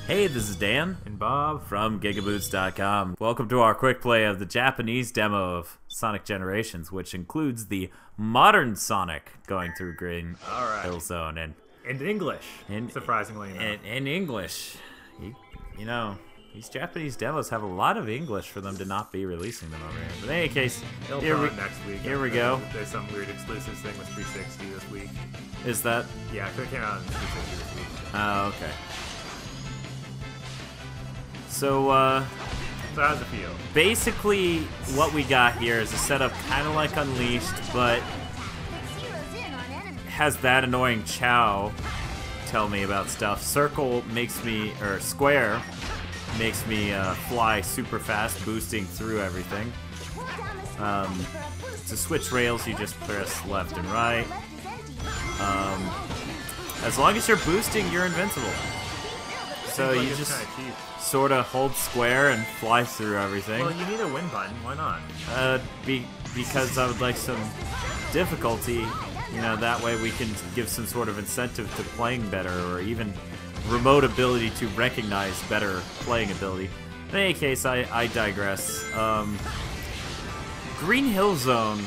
Hey, this is Dan and Bob from GigaBoots.com. Welcome to our quick play of the Japanese demo of Sonic Generations, which includes the modern Sonic going through Green Hill Zone and English, surprisingly enough. In English. You know, these Japanese demos have a lot of English for them to not be releasing them over here. But in any case, It'll come out next week. Here we go. There's some weird exclusive thing with 360 this week. Is that? Yeah, it came out on 360 this week. Oh, okay. So, so how's it feel? Basically, what we got here is a setup kind of like Unleashed, but has that annoying Chow tell me about stuff. Circle makes me, or Square makes me fly super fast, boosting through everything. To switch rails, you just press left and right. As long as you're boosting, you're invincible. So you just sort of hold square and fly through everything. Well, you need a win button. Why not? Because I would like some difficulty. You know, that way we can give some sort of incentive to playing better, or even remote ability to recognize better playing ability. In any case, I digress. Green Hill Zone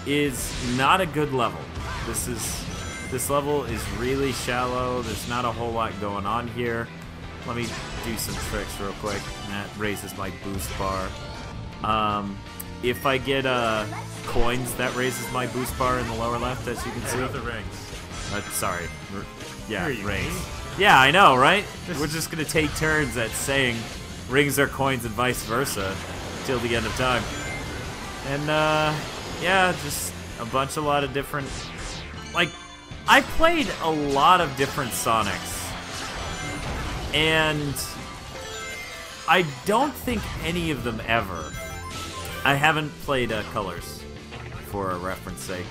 is not a good level. This level is really shallow. There's not a whole lot going on here. Let me do some tricks real quick. That raises my boost bar. If I get coins, that raises my boost bar in the lower left, as you can see. The rings. Sorry. Yeah, rings. Yeah, I know, right? We're just gonna take turns at saying rings are coins and vice versa till the end of time. And yeah, just a lot of different. Like, I played a lot of different Sonics. And I don't think any of them ever. I haven't played Colors for a reference sake,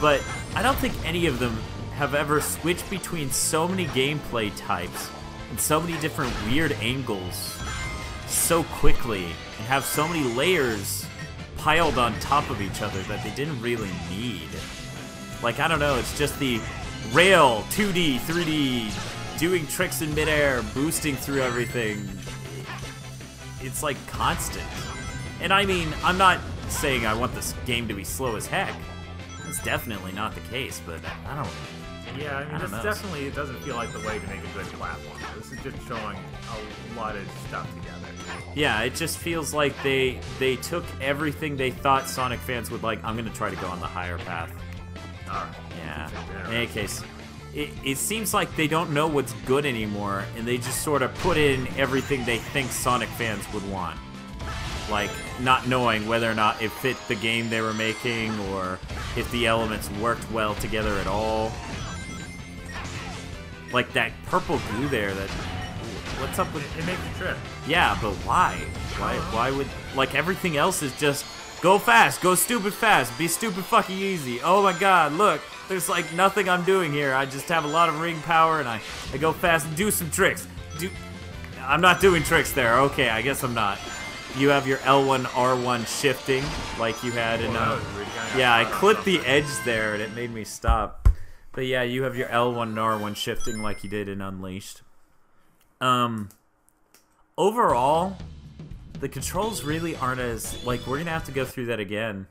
but I don't think any of them have ever switched between so many gameplay types and so many different weird angles so quickly and have so many layers piled on top of each other that they didn't really need. Like, I don't know, it's just the rail, 2D, 3D, doing tricks in midair, boosting through everything. It's like constant. And I mean, I'm not saying I want this game to be slow as heck. It's definitely not the case, but I don't. Yeah, I mean, definitely, it doesn't feel like the way to make a good platform. This is just showing a lot of stuff together. Yeah, it just feels like they took everything they thought Sonic fans would like. I'm gonna try to go on the higher path. Alright. Yeah. In any case, it seems like they don't know what's good anymore, and they just sort of put in everything they think Sonic fans would want. Like, not knowing whether or not it fit the game they were making, or if the elements worked well together at all. Like that purple goo there, what's up with it? Makes you trip. Yeah, but why? Why would, like, everything else is just go fast, go stupid fast, be stupid fucking easy. Oh my god, look. There's like nothing I'm doing here. I just have a lot of ring power and I go fast and do some tricks. I'm not doing tricks there. Okay, I guess I'm not. You have your L1, R1 shifting like you had in... yeah, I clipped the edge there and it made me stop. But yeah, you have your L1 and R1 shifting like you did in Unleashed. Overall, the controls really aren't as... Like, we're going to have to go through that again.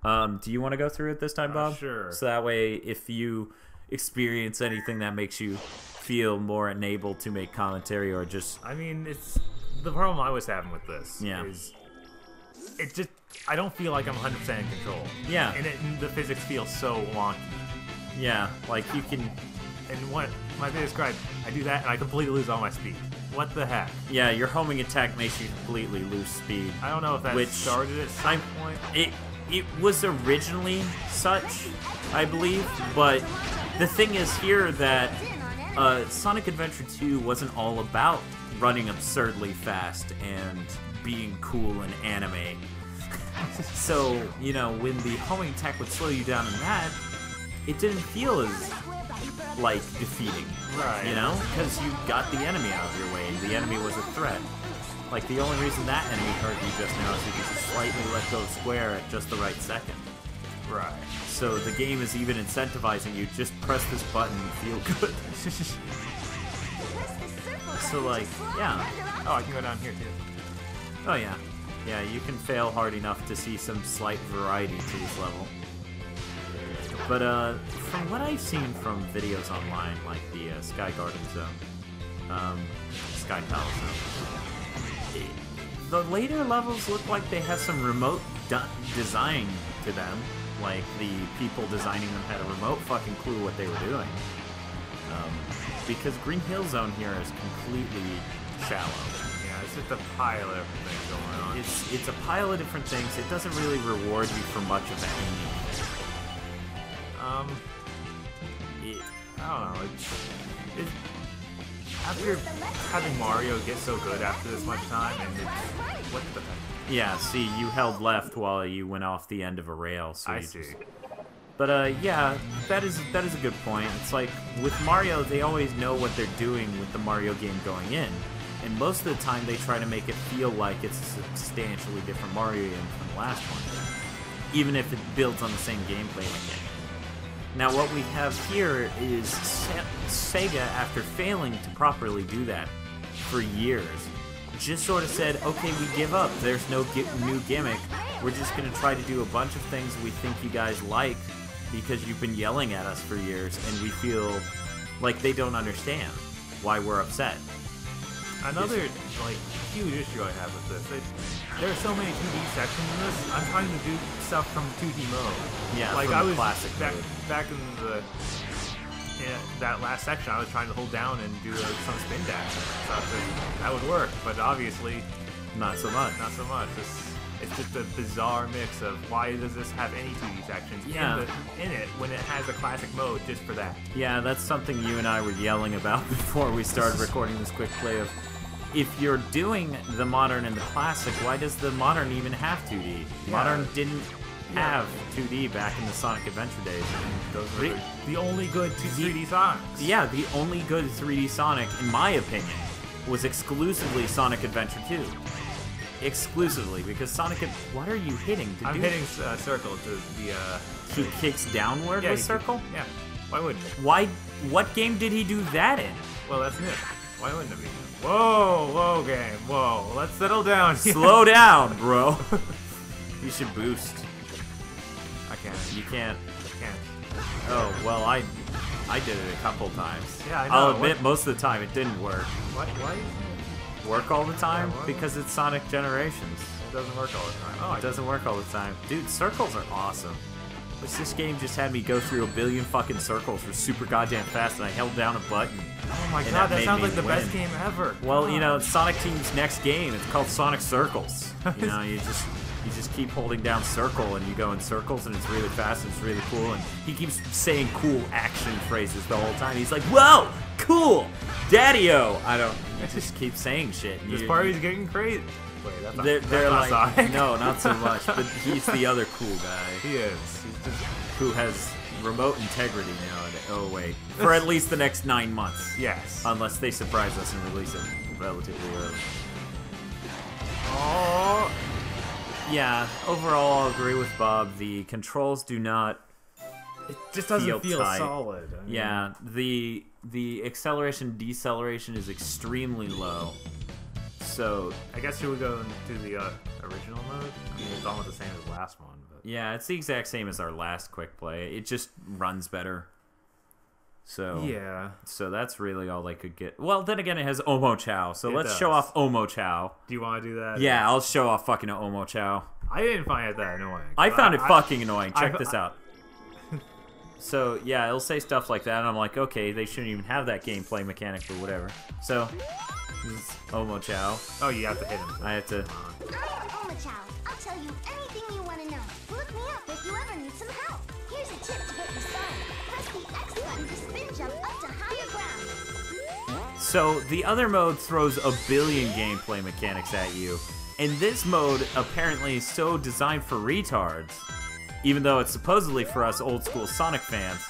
Do you want to go through it this time, Bob? Sure. So that way, if you experience anything that makes you feel more enabled to make commentary, or just... I mean, it's... The problem I was having with this is... It just... I don't feel like I'm 100% in control. Yeah. And the physics feel so wonky. Yeah, like you can... And what my biggest gripe, I do that and I completely lose all my speed. What the heck? Yeah, your homing attack makes you completely lose speed. I don't know if that started at some point. It was originally such, I believe, but the thing is here that Sonic Adventure 2 wasn't all about running absurdly fast and being cool and anime. So, you know, when the homing attack would slow you down in that, it didn't feel as, like, defeating. Right. You know? Because you got the enemy out of your way, and the enemy was a threat. Like, the only reason that enemy hurt you just now is because you slightly let go square at just the right second. Right. So the game is even incentivizing you, just press this button and feel good. So, like, yeah. Oh, I can go down here, too. Oh, yeah. Yeah, you can fail hard enough to see some slight variety to this level. But, from what I've seen from videos online, like the Sky Garden Zone, Sky Palace Zone, the later levels look like they have some remote design to them. Like, the people designing them had a remote fucking clue what they were doing. Because Green Hill Zone here is completely shallow. Yeah, it's just a pile of things going on. It's a pile of different things. It doesn't really reward you for much of anything. I don't know. It's after having Mario get so good after this much time, and what the heck? Yeah, see, you held left while you went off the end of a rail. So I see. But yeah, that is a good point. It's like with Mario, they always know what they're doing with the Mario game going in, and most of the time they try to make it feel like it's a substantially different Mario game from the last one, even if it builds on the same gameplay mechanic. Now, what we have here is Sega, after failing to properly do that for years, just sort of said, okay, we give up. There's no new gimmick. We're just going to try to do a bunch of things we think you guys like because you've been yelling at us for years, and we feel like they don't understand why we're upset. Another, like, huge issue I have with this, there are so many 2D sections in this. I'm trying to do stuff from 2D mode. Yeah, like from I the was classic back mode. in that last section, I was trying to hold down and do some spin dash and stuff. That would work, but obviously, not so much. Not so much. It's just a bizarre mix of why does this have any 2D sections in it when it has a classic mode just for that. Yeah, that's something you and I were yelling about before we started recording this quick play of, if you're doing the Modern and the Classic, why does the Modern even have 2D? Yeah. Modern didn't have 2D back in the Sonic Adventure days. Those were the only good 3D Sonics. Yeah, the only good 3D Sonic, in my opinion, was exclusively Sonic Adventure 2. Exclusively, because Sonic... What are you hitting? I'm hitting circle to the... He kicks downward with circle? Yeah. Why wouldn't it? What game did he do that in? Well, that's new. Why wouldn't it be? Whoa, game. Whoa, let's settle down. Slow down, bro. You should boost. I can't. You can't. I can't. Oh, well, I did it a couple times. Yeah, I know. I'll admit, most of the time it didn't work. Why? Work all the time? Yeah, because it's Sonic Generations. It doesn't work all the time. Oh, it doesn't work all the time. Dude, circles are awesome. This game just had me go through a billion fucking circles for super goddamn fast, and I held down a button. Oh my god, that sounds like the best game ever. Well, you know, it's Sonic Team's next game. It's called Sonic Circles. You know, you just keep holding down circle, and you go in circles, and it's really fast, and it's really cool, and he keeps saying cool action phrases the whole time. He's like, whoa, cool, daddy-o. I just keep saying shit. This party's getting crazy. Wait, that's not, they're that's like, Sonic. no, not so much, but he's the other cool guy. He is. He's just... Who has remote integrity now. Oh, wait. For at least the next 9 months. Yes. Unless they surprise us and release it relatively early. Oh. Yeah, overall, I'll agree with Bob. The controls do not... It just doesn't feel solid. I mean... Yeah, the acceleration deceleration is extremely low. So I guess should we go into the original mode? I mean, it's almost the same as the last one. But... Yeah, it's the exact same as our last quick play. It just runs better. So yeah. So that's really all I could get. Well, then again, it has Omo Chow. So let's show off Omo Chow. Do you want to do that? Yeah, I'll show off fucking Omo Chow. I didn't find it that annoying. I found it fucking annoying. Check this out. So, yeah, it'll say stuff like that, and I'm like, okay, they shouldn't even have that gameplay mechanic, but whatever. So, this is Omo Chow. Oh, you have to hit him. I have to... I'm Omo Chow. I'll tell you anything you want to know. Look me up if you ever need some help. Here's a tip to get you started. Press the X button to spin jump up to higher ground. So, the other mode throws a billion gameplay mechanics at you, and this mode apparently is so designed for retards, even though it's supposedly for us old-school Sonic fans,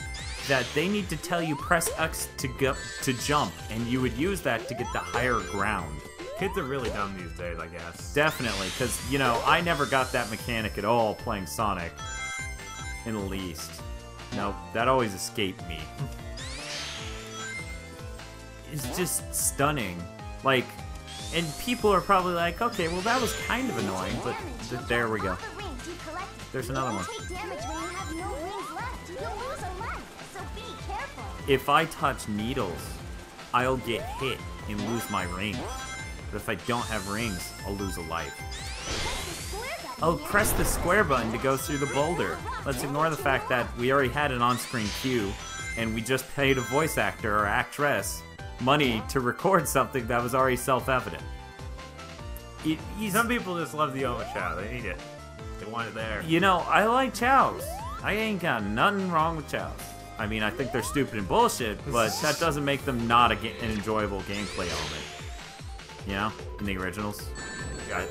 that they need to tell you press X to jump, and you would use that to get the higher ground. Kids are really dumb these days, I guess. Definitely, because, you know, I never got that mechanic at all playing Sonic, in the least. Nope, that always escaped me. It's just stunning Like, and people are probably like, okay, well that was kind of annoying, but there we go. There's another one. If I touch needles, I'll get hit and lose my rings. But if I don't have rings, I'll lose a life. Oh, press the square button to go through the boulder. Let's ignore the fact that we already had an on-screen cue, and we just paid a voice actor or actress money to record something that was already self-evident. Some people just love the Oma Chow. They need it. They want it there. You know, I like chows. I ain't got nothing wrong with chows. I mean, I think they're stupid and bullshit, but that doesn't make them not an enjoyable gameplay element. You know, in the originals,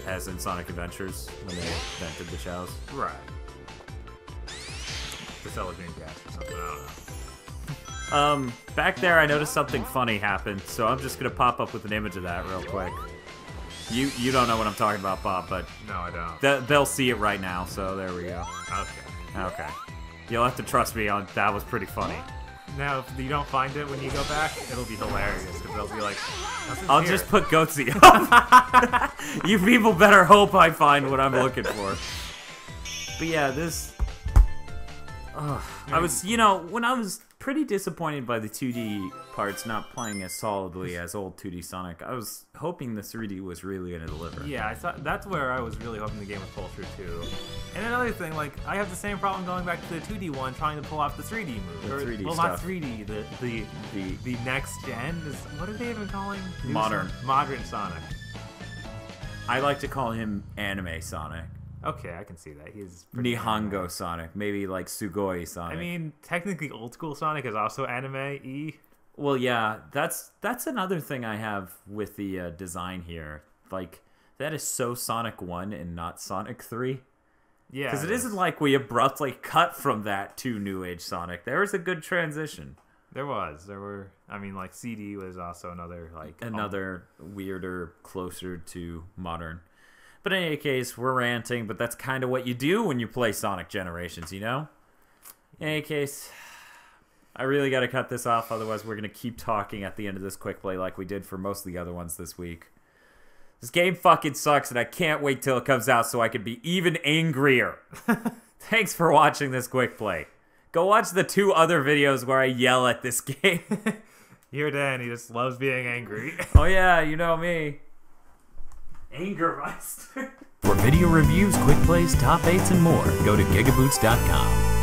as in Sonic Adventures, when they invented the chows. Right. To sell a Dreamcast or something, I don't know. Back there, I noticed something funny happened, so I'm just gonna pop up with an image of that real quick. You don't know what I'm talking about, Bob, but no, I don't. They'll see it right now, so there we go. Okay. You'll have to trust me on that was pretty funny. Now, if you don't find it when you go back, it'll be hilarious, because they'll be like, I'll just put Goatsy up. You people better hope I find what I'm looking for. But yeah, this... I was, when I was pretty disappointed by the 2D parts not playing as solidly as old 2D Sonic, I was hoping the 3D was really going to deliver. Yeah, I thought that's where I was really hoping the game would pull through too. And another thing, like, I have the same problem going back to the 2D one, trying to pull off the 3D move. The 3D well, stuff. Not 3D, the next gen is, what are they even calling? Modern Sonic. I like to call him Anime Sonic. Okay, I can see that. He's Nihongo anime. Sonic, maybe like Sugoi Sonic. I mean, technically old school Sonic is also anime-y. Well, yeah, that's another thing I have with the design here. Like, that is so Sonic 1 and not Sonic 3. Yeah. Because it isn't like we abruptly cut from that to New Age Sonic. There was a good transition. There were, I mean, like, CD was also another, like... Another weirder, closer to modern. But in any case, we're ranting, but that's kind of what you do when you play Sonic Generations, you know? In any case, I really got to cut this off, otherwise we're going to keep talking at the end of this quick play like we did for most of the other ones this week. This game fucking sucks, and I can't wait till it comes out so I can be even angrier. Thanks for watching this quick play. Go watch the 2 other videos where I yell at this game. You're Dan, he just loves being angry. Oh yeah, you know me. Angermeister. For video reviews, quick plays, top 8s, and more, go to GigaBoots.com.